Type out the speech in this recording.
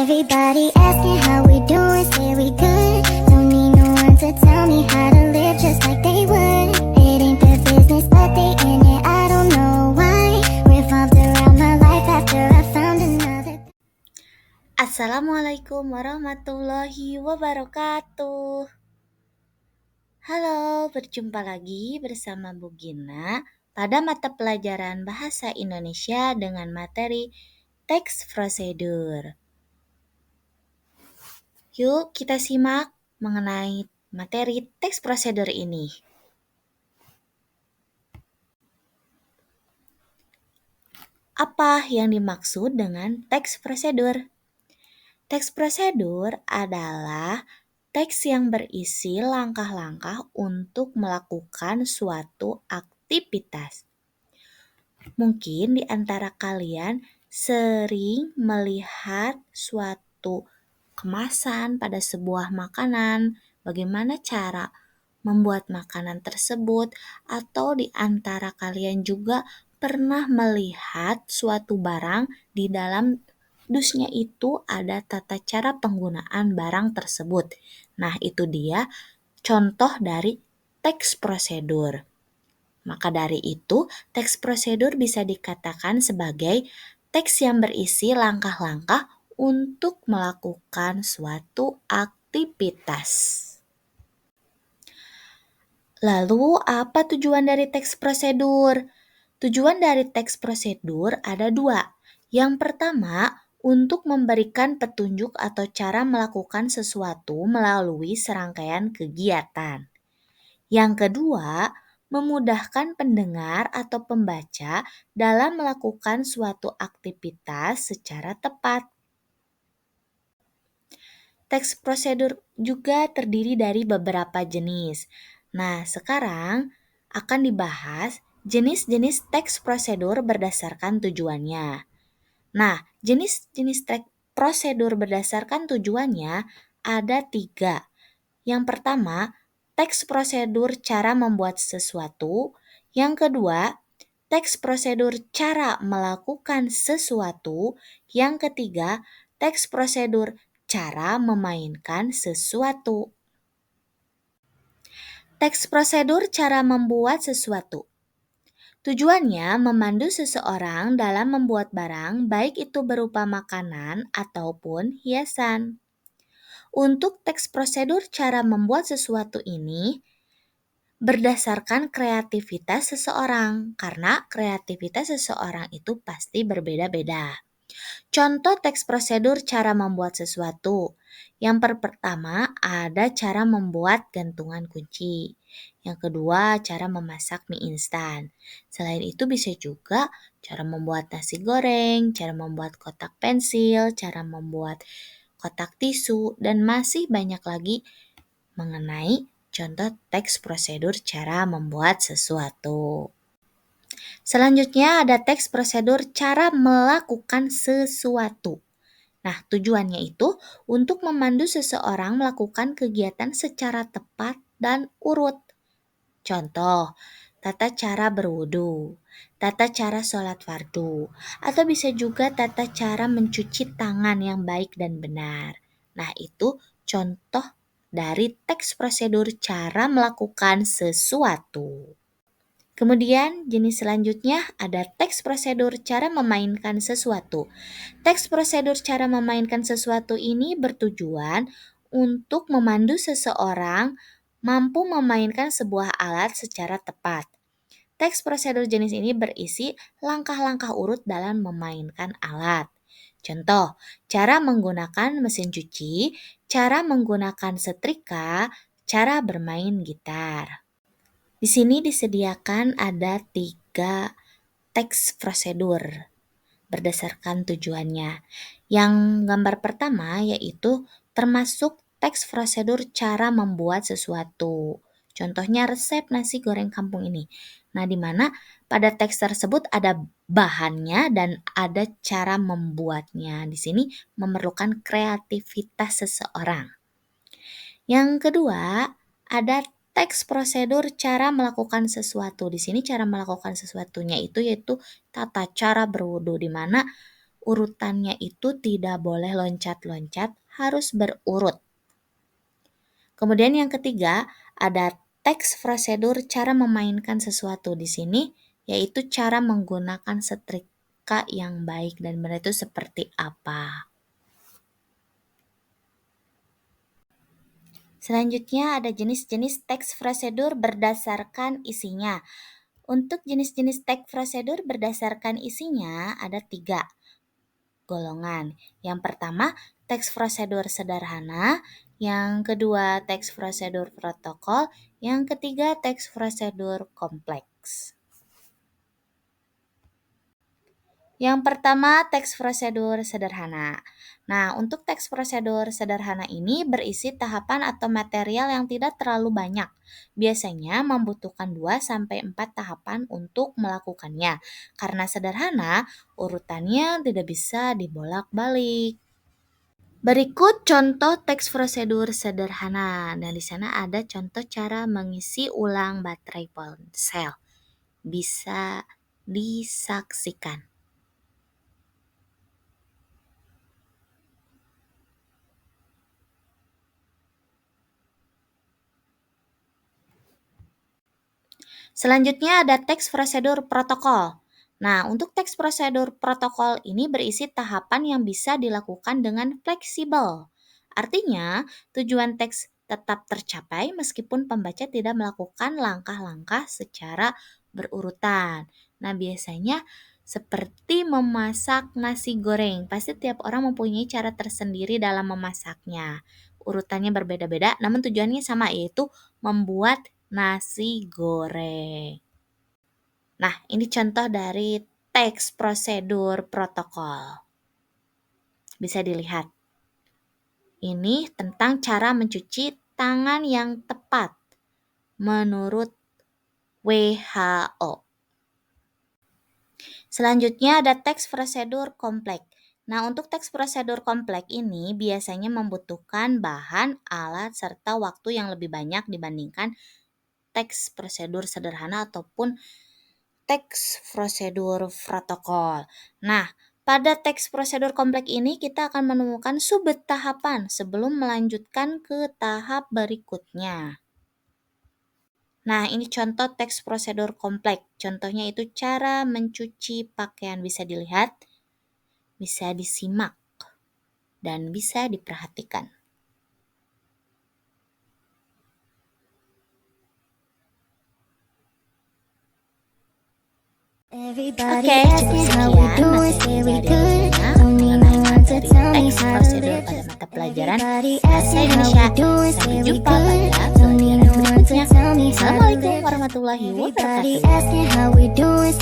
Everybody asking how we doing, say we good. Don't need no one to tell me how to live just like they would. It ain't their business, but they in it, I don't know why. Revolved around my life after I found another. Assalamualaikum warahmatullahi wabarakatuh. Halo, berjumpa lagi bersama Bu Gina pada mata pelajaran Bahasa Indonesia dengan materi teks prosedur. Yuk kita simak mengenai materi teks prosedur ini. Apa yang dimaksud dengan teks prosedur? Teks prosedur adalah teks yang berisi langkah-langkah untuk melakukan suatu aktivitas. Mungkin di antara kalian sering melihat suatu kemasan pada sebuah makanan, bagaimana cara membuat makanan tersebut, atau di antara kalian juga pernah melihat suatu barang di dalam dusnya itu ada tata cara penggunaan barang tersebut. Nah, itu dia contoh dari teks prosedur. Maka dari itu, teks prosedur bisa dikatakan sebagai teks yang berisi langkah-langkah untuk melakukan suatu aktivitas. Lalu, apa tujuan dari teks prosedur? Tujuan dari teks prosedur ada dua. Yang pertama, untuk memberikan petunjuk atau cara melakukan sesuatu melalui serangkaian kegiatan. Yang kedua, memudahkan pendengar atau pembaca dalam melakukan suatu aktivitas secara tepat. Teks prosedur juga terdiri dari beberapa jenis. Nah, sekarang akan dibahas jenis-jenis teks prosedur berdasarkan tujuannya. Nah, jenis-jenis teks prosedur berdasarkan tujuannya ada 3. Yang pertama, teks prosedur cara membuat sesuatu. Yang kedua, teks prosedur cara melakukan sesuatu. Yang ketiga, teks prosedur cara memainkan sesuatu. Teks prosedur cara membuat sesuatu. Tujuannya memandu seseorang dalam membuat barang, baik itu berupa makanan ataupun hiasan. Untuk teks prosedur cara membuat sesuatu ini berdasarkan kreativitas seseorang, karena kreativitas seseorang itu pasti berbeda-beda. Contoh teks prosedur cara membuat sesuatu. Yang pertama ada cara membuat gantungan kunci. Yang kedua cara memasak mie instan. Selain itu bisa juga cara membuat nasi goreng, cara membuat kotak pensil, cara membuat kotak tisu, dan masih banyak lagi mengenai contoh teks prosedur cara membuat sesuatu. Selanjutnya ada teks prosedur cara melakukan sesuatu. Nah, tujuannya itu untuk memandu seseorang melakukan kegiatan secara tepat dan urut. Contoh, tata cara berwudu, tata cara sholat fardu, atau bisa juga tata cara mencuci tangan yang baik dan benar. Nah, itu contoh dari teks prosedur cara melakukan sesuatu. Kemudian jenis selanjutnya ada teks prosedur cara memainkan sesuatu. Teks prosedur cara memainkan sesuatu ini bertujuan untuk memandu seseorang mampu memainkan sebuah alat secara tepat. Teks prosedur jenis ini berisi langkah-langkah urut dalam memainkan alat. Contoh, cara menggunakan mesin cuci, cara menggunakan setrika, cara bermain gitar. Di sini disediakan ada 3 teks prosedur berdasarkan tujuannya. Yang gambar pertama yaitu termasuk teks prosedur cara membuat sesuatu. Contohnya resep nasi goreng kampung ini. Nah, di mana pada teks tersebut ada bahannya dan ada cara membuatnya. Di sini memerlukan kreativitas seseorang. Yang kedua, ada teks prosedur cara melakukan sesuatu. Di sini cara melakukan sesuatunya itu yaitu tata cara berwudu, di mana Urutannya itu tidak boleh loncat-loncat, harus berurut. Kemudian yang ketiga, ada teks prosedur cara memainkan sesuatu di sini, yaitu cara menggunakan setrika yang baik dan benar itu seperti apa. Selanjutnya ada jenis-jenis teks prosedur berdasarkan isinya. Untuk jenis-jenis teks prosedur berdasarkan isinya ada 3 golongan. Yang pertama, teks prosedur sederhana. Yang kedua, teks prosedur protokol. Yang ketiga, teks prosedur kompleks. Yang pertama, teks prosedur sederhana. Nah, untuk teks prosedur sederhana ini berisi tahapan atau material yang tidak terlalu banyak. Biasanya membutuhkan 2-4 tahapan untuk melakukannya. Karena sederhana, urutannya tidak bisa dibolak-balik. Berikut contoh teks prosedur sederhana. Nah, di sana ada contoh cara mengisi ulang baterai ponsel. Bisa disaksikan. Selanjutnya ada teks prosedur protokol. Nah, untuk teks prosedur protokol ini berisi tahapan yang bisa dilakukan dengan fleksibel. Artinya, tujuan teks tetap tercapai meskipun pembaca tidak melakukan langkah-langkah secara berurutan. Nah, biasanya seperti memasak nasi goreng. Pasti tiap orang mempunyai cara tersendiri dalam memasaknya. Urutannya berbeda-beda, namun tujuannya sama, yaitu membuat nasi goreng. Nah, ini contoh dari teks prosedur protokol. Bisa dilihat. Ini tentang cara mencuci tangan yang tepat menurut WHO. Selanjutnya ada teks prosedur kompleks. Nah, untuk teks prosedur kompleks ini biasanya membutuhkan bahan, alat, serta waktu yang lebih banyak dibandingkan teks prosedur sederhana ataupun teks prosedur protokol. Nah, pada teks prosedur kompleks ini kita akan menemukan sub-tahapan sebelum melanjutkan ke tahap berikutnya. Nah, ini contoh teks prosedur kompleks. Contohnya itu cara mencuci pakaian, bisa dilihat, bisa disimak, dan bisa diperhatikan. Everybody Oke, asking cukup how we sekian doing, materi say we dari good. Alina Don't need no mengenai one to materi tell me teks how to prosedur live. pada Just mata pelajaran everybody Bahasa asking how Indonesia. we doing, Sampai say we jumpa pada good. Don't pelajaran need no one to berikutnya. tell me how to Assalamualaikum live. warahmatullahi Everybody wabarakatuh. asking how we doing.